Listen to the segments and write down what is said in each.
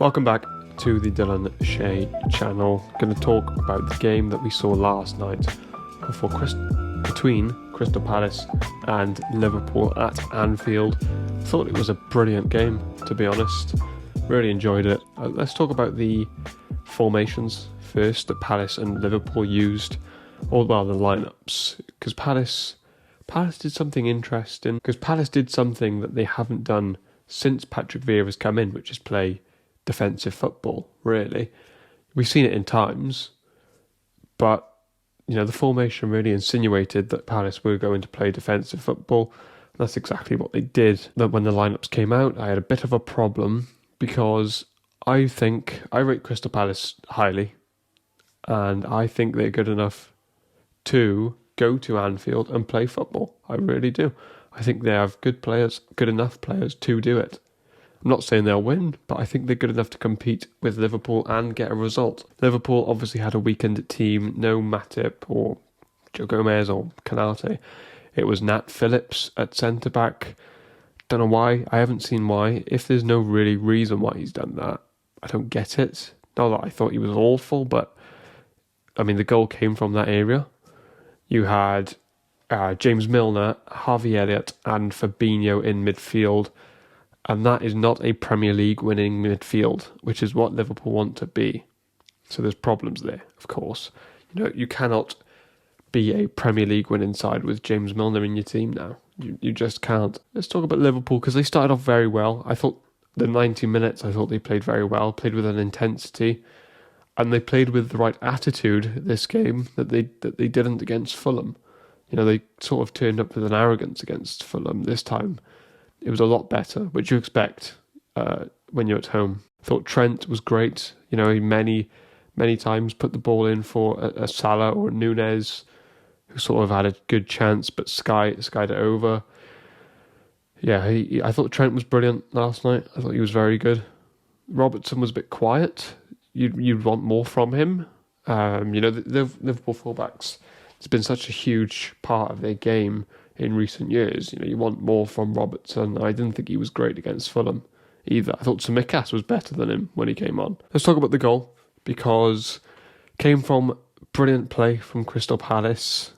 Welcome back to the Dylan Shea channel. Going to talk about the game that we saw last night between Crystal Palace and Liverpool at Anfield. Thought it was a brilliant game, to be honest. Really enjoyed it. Let's talk about the formations first that Palace and Liverpool used, or well, the lineups, because Palace did something interesting. Because Palace did something that they haven't done since Patrick Vieira's come in, which is play defensive football. Really, we've seen it in times, but the formation really insinuated that Palace were going to play defensive football. That's exactly what they did. That when the lineups came out, I had a bit of a problem because I think I rate Crystal Palace highly, and I think they're good enough to go to Anfield and play football. I really do. I think they have good enough players to do it. I'm not saying they'll win, but I think they're good enough to compete with Liverpool and get a result. Liverpool obviously had a weakened team. No Matip or Joe Gomez or Canate. It was Nat Phillips at centre-back. Don't know why. I haven't seen why. If there's no really reason why he's done that, I don't get it. Not that I thought he was awful, but I mean, the goal came from that area. You had James Milner, Harvey Elliott and Fabinho in midfield. And that is not a Premier League winning midfield, which is what Liverpool want to be. So there's problems there, of course. You cannot be a Premier League winning side with James Milner in your team now. You just can't. Let's talk about Liverpool, because they started off very well. I thought the 90 minutes, I thought they played very well, played with an intensity, and they played with the right attitude this game that they didn't against Fulham. They sort of turned up with an arrogance against Fulham this time. It was a lot better, which you expect when you're at home. I thought Trent was great. He many times put the ball in for a Salah or a Nunez, who sort of had a good chance but skied it over. Yeah, I thought Trent was brilliant last night. I thought he was very good. Robertson was a bit quiet. You'd want more from him. The Liverpool fullbacks, it's been such a huge part of their game in recent years. You want more from Robertson. I didn't think he was great against Fulham either. I thought Tsimikas was better than him when he came on. Let's talk about the goal, because it came from brilliant play from Crystal Palace.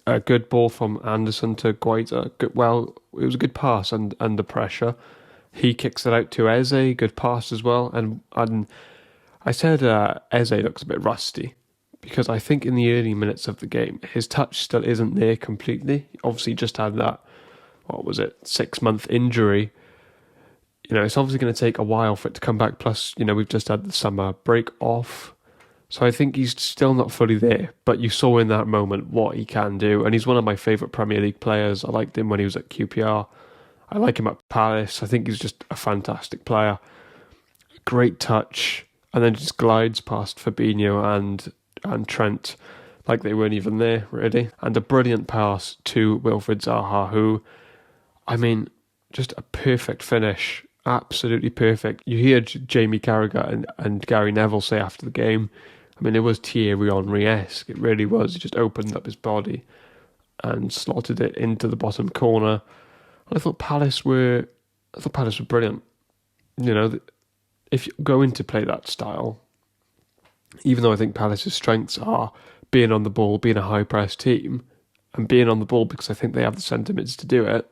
A good ball from Anderson to Guaita. It was a good pass and under pressure. He kicks it out to Eze. Good pass as well. And I said Eze looks a bit rusty, because I think in the early minutes of the game, his touch still isn't there completely. He obviously just had that, 6-month injury. It's obviously going to take a while for it to come back. Plus, we've just had the summer break off. So I think he's still not fully there. But you saw in that moment what he can do. And he's one of my favourite Premier League players. I liked him when he was at QPR. I like him at Palace. I think he's just a fantastic player. Great touch. And then just glides past Fabinho and Trent like they weren't even there, really. And a brilliant pass to Wilfried Zaha, who, just a perfect finish. Absolutely perfect. You hear Jamie Carragher and Gary Neville say after the game, it was Thierry Henry-esque. It really was. He just opened up his body and slotted it into the bottom corner. And I thought Palace were brilliant. If you go in to play that style, even though I think Palace's strengths are being on the ball, being a high-press team, and being on the ball because I think they have the sentiments to do it,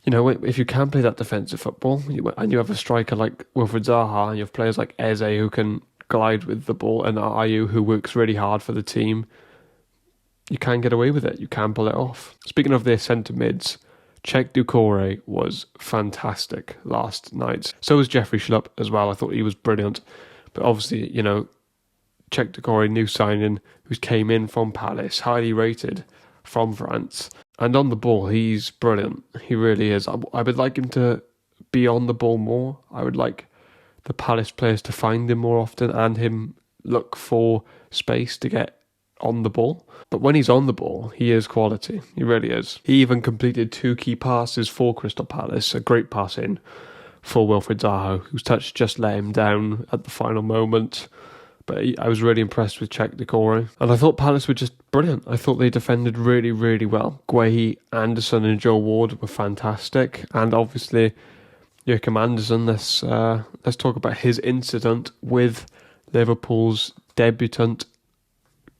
if you can play that defensive football, and you have a striker like Wilfried Zaha, and you have players like Eze who can glide with the ball, and Ayew who works really hard for the team, you can get away with it. You can pull it off. Speaking of their centre mids, Cheick Doucouré was fantastic last night. So was Jeffrey Schlupp as well. I thought he was brilliant. But obviously, Cheick Doucouré, new signing, who came in from Palace, highly rated from France. And on the ball, he's brilliant. He really is. I would like him to be on the ball more. I would like the Palace players to find him more often and him look for space to get on the ball. But when he's on the ball, he is quality. He really is. He even completed 2 key passes for Crystal Palace. A great pass in for Wilfried Zaha, whose touch just let him down at the final moment. But I was really impressed with Cheick Doucouré. And I thought Palace were just brilliant. I thought they defended really, really well. Guehi, Anderson and Joe Ward were fantastic. And obviously, Joachim Andersen, let's talk about his incident with Liverpool's debutant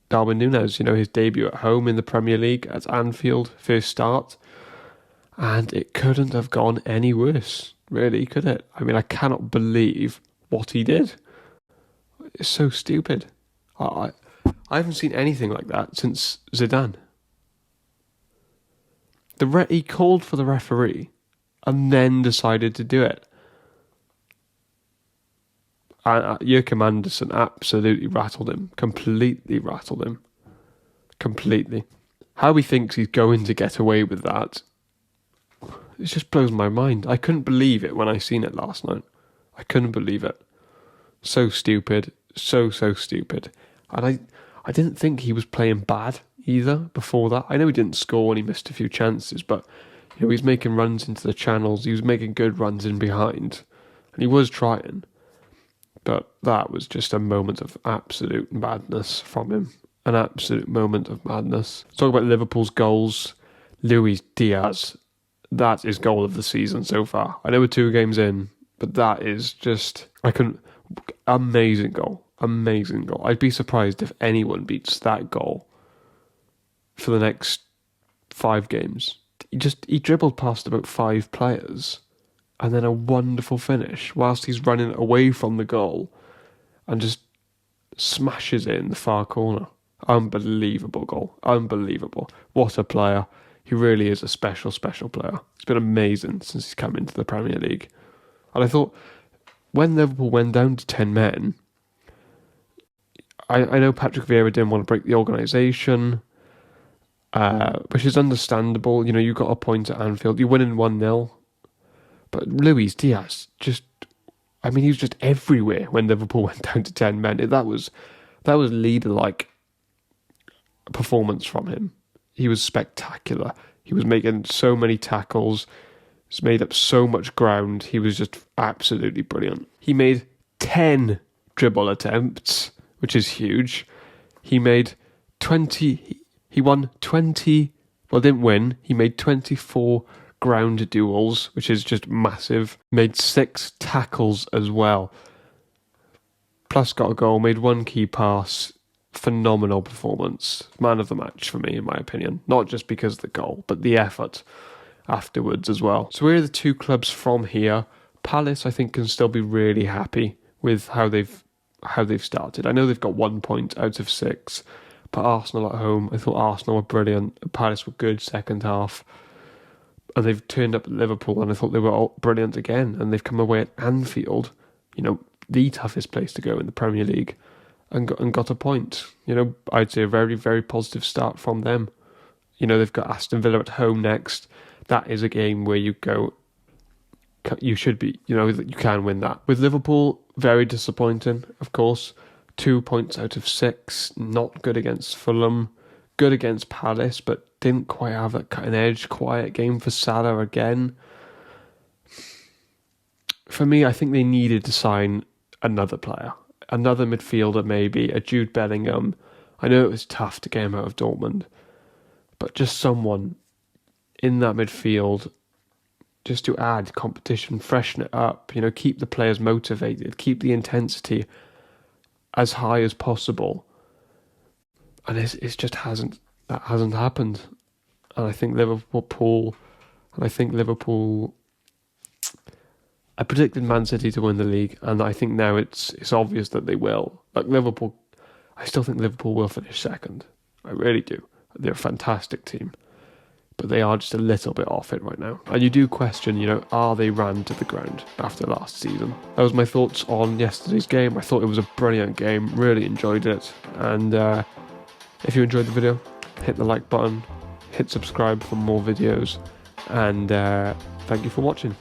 Darwin Nunez. His debut at home in the Premier League at Anfield, first start, and it couldn't have gone any worse, really, could it? I mean, I cannot believe what he did. It's so stupid. I haven't seen anything like that since Zidane. He called for the referee and then decided to do it. Joachim Andersen absolutely rattled him. Completely rattled him. Completely. How he thinks he's going to get away with that, it just blows my mind. I couldn't believe it when I seen it last night. I couldn't believe it. So stupid. So stupid. And I didn't think he was playing bad either before that. I know he didn't score and he missed a few chances, but he's making runs into the channels. He was making good runs in behind. And he was trying. But that was just a moment of absolute madness from him. An absolute moment of madness. Let's talk about Liverpool's goals. Luis Diaz. That is goal of the season so far. I know we're 2 games in, but that is just... amazing goal. Amazing goal. I'd be surprised if anyone beats that goal for the next 5 games. He dribbled past about 5 players and then a wonderful finish whilst he's running away from the goal and just smashes it in the far corner. Unbelievable goal. Unbelievable. What a player. He really is a special player. It's been amazing since he's come into the Premier League. And I thought, when Liverpool went down to 10 men, I know Patrick Vieira didn't want to break the organisation, which is understandable. You got a point at Anfield. You're winning 1-0. But Luis Diaz he was just everywhere when Liverpool went down to 10 men. That was leader-like performance from him. He was spectacular. He was making so many tackles. He's made up so much ground. He was just absolutely brilliant. He made 10 dribble attempts, which is huge. He made 20... He won 20... Well, didn't win. He made 24 ground duels, which is just massive. Made 6 tackles as well. Plus got a goal, made 1 key pass. Phenomenal performance. Man of the match for me, in my opinion. Not just because of the goal, but the effort afterwards as well. So we're the 2 clubs from here. Palace, I think, can still be really happy with how they've started. I know they've got 1 point out of 6, but Arsenal at home, I thought Arsenal were brilliant. Palace were good second half, and they've turned up at Liverpool, and I thought they were all brilliant again. And they've come away at Anfield, the toughest place to go in the Premier League, and got a point. I'd say a very, very positive start from them. They've got Aston Villa at home next. That is a game where you should be, you can win that. With Liverpool, very disappointing, of course. 2 points out of 6, not good against Fulham, good against Palace, but didn't quite have that cutting edge. Quiet game for Salah again. For me, I think they needed to sign another player. Another midfielder, maybe, a Jude Bellingham. I know it was tough to get him out of Dortmund, but just someone in that midfield just to add competition, freshen it up, keep the players motivated, keep the intensity as high as possible. And it just hasn't happened. And I think Liverpool, I predicted Man City to win the league, and I think now it's obvious that they will. Like Liverpool, I still think Liverpool will finish second. I really do. They're a fantastic team, but they are just a little bit off it right now. And you do question, are they ran to the ground after last season? That was my thoughts on yesterday's game. I thought it was a brilliant game. Really enjoyed it. And if you enjoyed the video, hit the like button, hit subscribe for more videos, and thank you for watching.